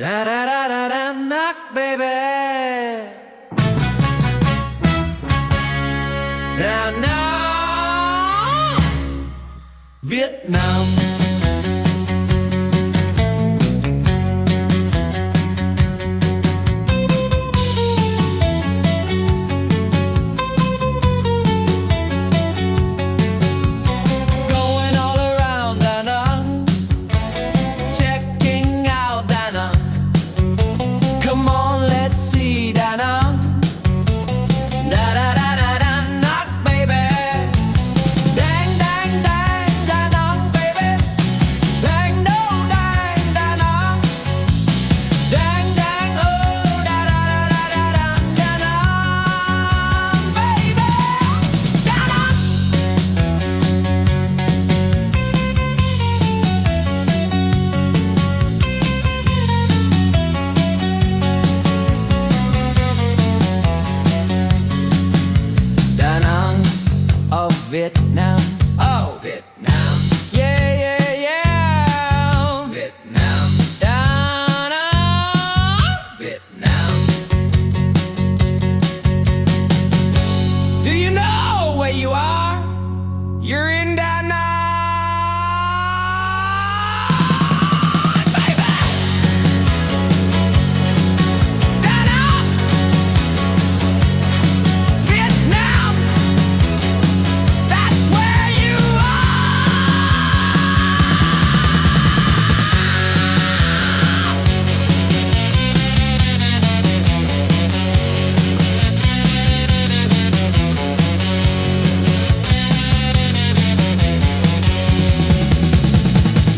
Da da da da da knock, baby. Danang, Việt Nam. Going all around Danang, checking out Danang. Come on, let's see Danang. Da da da da da knock, baby. Dang dang dang Danang, baby. Dang no dang Danang. Dang dang oh da da da da da Danang, baby. Danang. Danang of Vietnam. Oh, Vietnam. Yeah, yeah, yeah. Vietnam. Danang. Vietnam. Do you know where you are? You're in Danang, baby. Danang. Vietnam. That's where you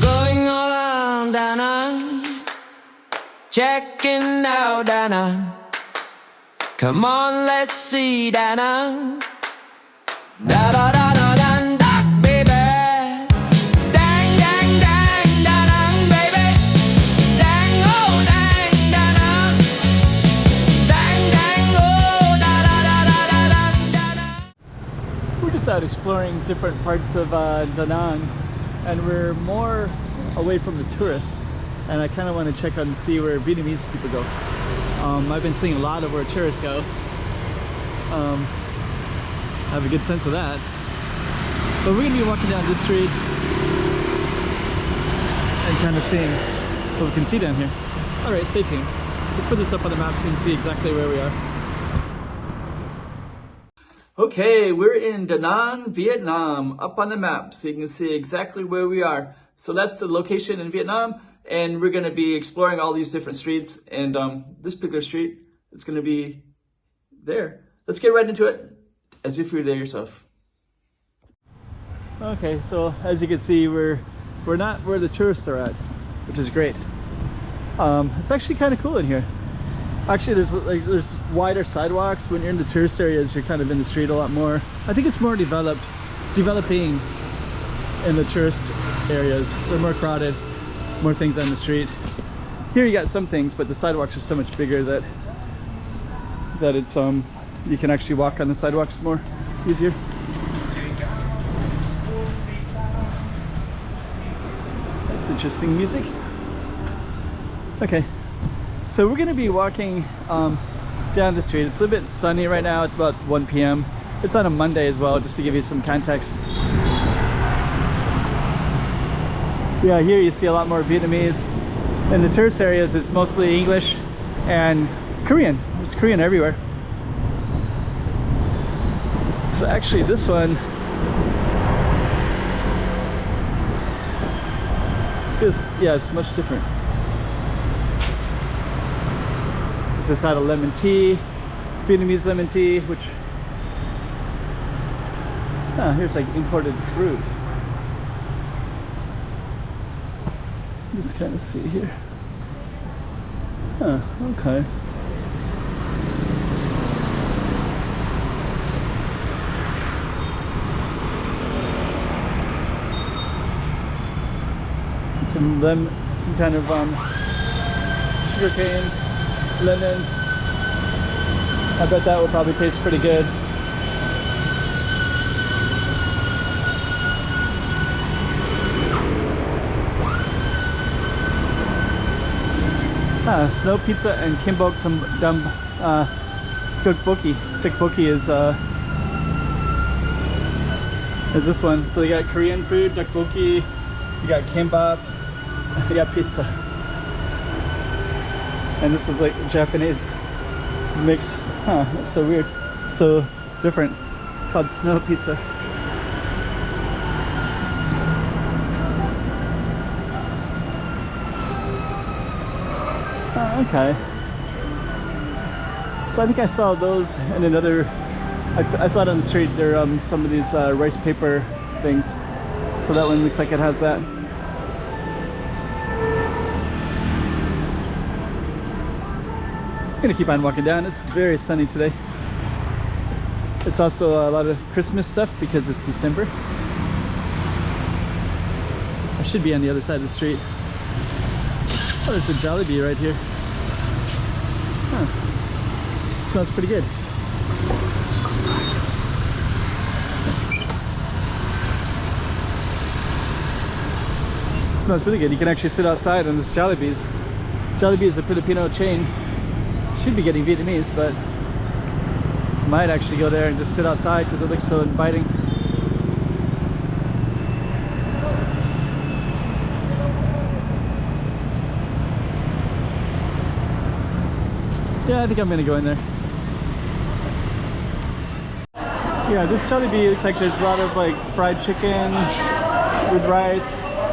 going all around Danang, checking out Danang. Come on, let's see Danang. Da da da da da da, baby. Dang dang dang Danang, baby. Dang oh dang Danang. Dang dang oh da da da da da da da. We're just out exploring different parts of Danang, and we're more away from the tourists, and I kind of want to check out and see where Vietnamese people go. I've been seeing a lot of where tourists go. I have a good sense of that, but we're gonna be walking down this street and kind of seeing what we can see down here. All right, stay tuned. Let's put this up on the map so you can see exactly where we are. Okay, we're in Da Nang, Vietnam, up on the map so you can see exactly where we are. So that's the location in Vietnam, and we're going to be exploring all these different streets, and this particular street is going to be there. Let's get right into it as if you're there yourself. Okay, so as you can see, we're not where the tourists are at, which is great. It's actually kind of cool in here. Actually, there's wider sidewalks. When you're in the tourist areas, you're kind of in the street a lot more. I think it's more developing in the tourist areas. They're more crowded, more things on the street. Here you got some things, but the sidewalks are so much bigger that it's you can actually walk on the sidewalks more easier. That's interesting music. Okay. So we're going to be walking down the street. It's a little bit sunny right now. It's about 1 p.m. It's on a Monday as well, just to give you some context. Yeah, here you see a lot more Vietnamese. In the tourist areas, it's mostly English and Korean. There's Korean everywhere. So actually this one, it's much different. This had a lemon tea, Vietnamese lemon tea, which here's like imported fruit. Just kind of see here. Okay. Some kind of sugarcane. Lemon. I bet that would probably taste pretty good. Snow pizza and kimbok dum tteokbokki. Tteokbokki is this one. So you got Korean food, tteokbokki, you got kimbap, you got pizza. And this is like Japanese mixed. Huh, that's so weird. So different. It's called snow pizza. Okay. So I think I saw those in another. I saw it on the street. There are some of these rice paper things. So that one looks like it has that. I'm gonna keep on walking down. It's very sunny today. It's also a lot of Christmas stuff because it's December. I should be on the other side of the street. Oh, there's a Jollibee right here. Huh. Smells pretty good. Smells really good. You can actually sit outside on this Jollibee's. Jollibee is a Filipino chain. Should be getting Vietnamese, but might actually go there and just sit outside because it looks so inviting. Yeah, I think I'm gonna go in there. Yeah, this Jollibee looks like there's a lot of like fried chicken with rice,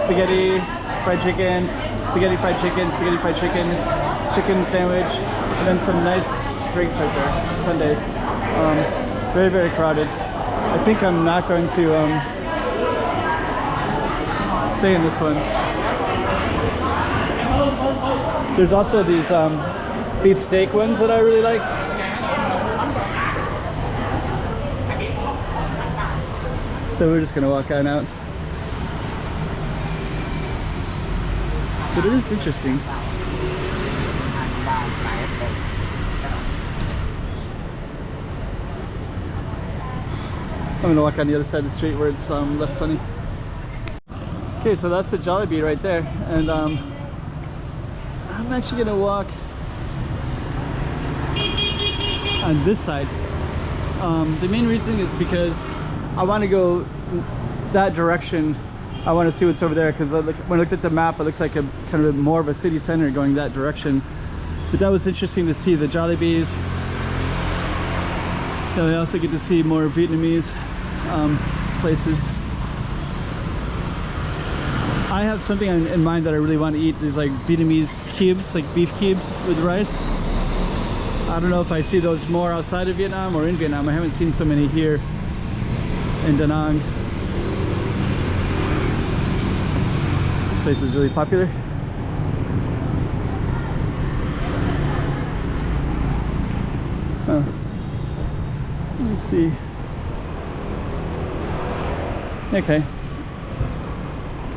spaghetti, fried chicken, spaghetti, fried chicken, spaghetti, fried chicken, chicken sandwich, and then some nice drinks right there, sundaes. Very, very crowded. I think I'm not going to stay in this one. There's also these beef steak ones that I really like. So we're just gonna walk on out. But it is interesting. I'm gonna walk on the other side of the street where it's less sunny. Okay, so that's the Jollibee right there, and I'm actually gonna walk on this side. The main reason is because I want to go that direction. I want to see what's over there because when I looked at the map, it looks like a kind of more of a city center going that direction. But that was interesting to see the Jollibees. I also get to see more Vietnamese places. I have something in mind that I really want to eat. Is like Vietnamese cubes, like beef cubes with rice. I don't know if I see those more outside of Vietnam or in Vietnam. I haven't seen so many here in Danang. This place is really popular. Oh. Let me see. Okay.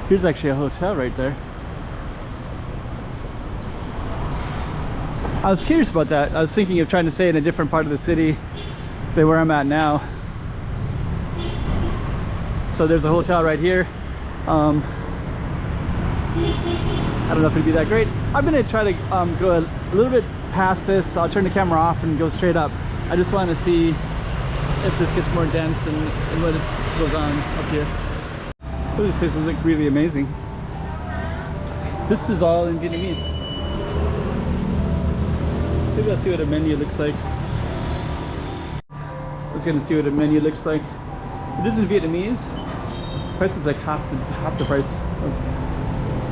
Here's actually a hotel right there. I was curious about that. I was thinking of trying to stay in a different part of the city than where I'm at now. So there's a hotel right here. I don't know if it'd be that great. I'm gonna try to go a little bit past this. I'll turn the camera off and go straight up. I just want to see if this gets more dense and what goes on up here. So these places look really amazing. This is all in Vietnamese. Maybe I'll see what a menu looks like. I was gonna see what a menu looks like. It is in Vietnamese. The price is like half the price.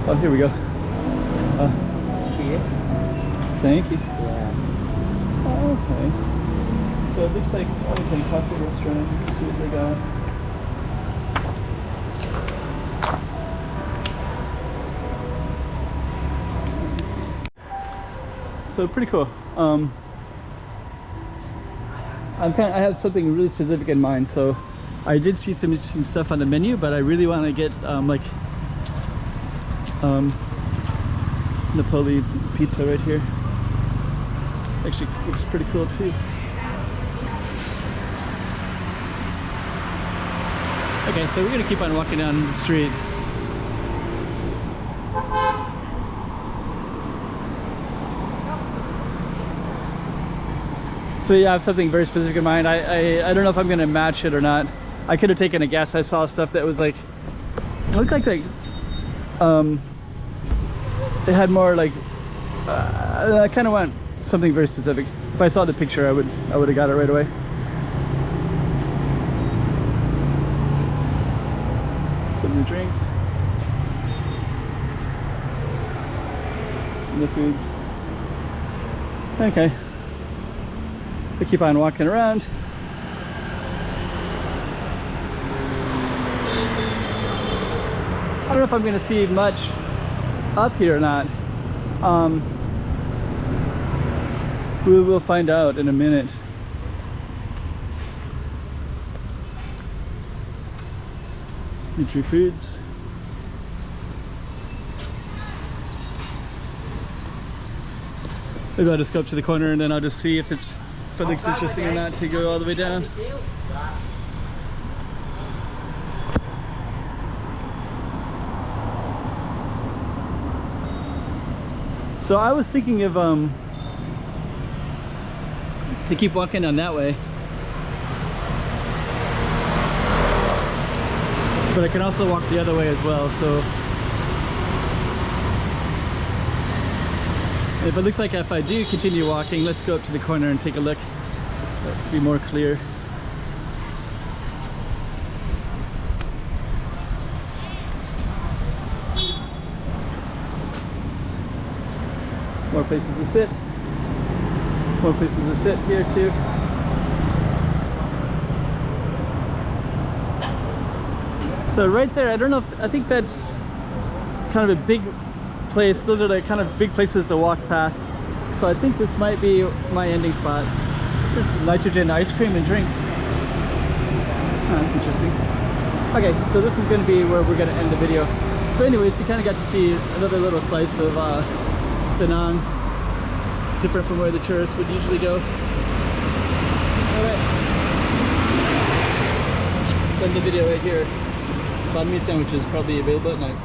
Oh, here we go. Thank you. Yeah. Oh, okay. So it looks like okay, coffee restaurant. Let's see what they got. So pretty cool. I have something really specific in mind. So I did see some interesting stuff on the menu, but I really want to get Napoli pizza right here. Actually looks pretty cool too. Okay, so we're gonna keep on walking down the street. So yeah, I have something very specific in mind. I don't know if I'm gonna match it or not. I could have taken a guess. I saw stuff that was like, it looked like it had more like, I kind of want something very specific. If I saw the picture, I would have got it right away. Some new drinks. Some new foods. Okay. I keep on walking around. I don't know if I'm going to see much up here or not. We will find out in a minute. Nutri Foods. Maybe I'll just go up to the corner and then I'll just see if it looks interesting or not to go all the way down. So I was thinking of to keep walking down that way, but I can also walk the other way as well. So if it looks like if I do continue walking, let's go up to the corner and take a look. That'll be more clear. More places to sit. More places to sit here too. So right there, I don't know if, I think that's kind of a big place. Those are the kind of big places to walk past. So I think this might be my ending spot. This is nitrogen ice cream and drinks. Oh, that's interesting. Okay, so this is going to be where we're going to end the video. So anyways, you kind of got to see another little slice of Danang, different from where the tourists would usually go. Alright, let's end the video right here. Banh mi sandwich is probably available at night.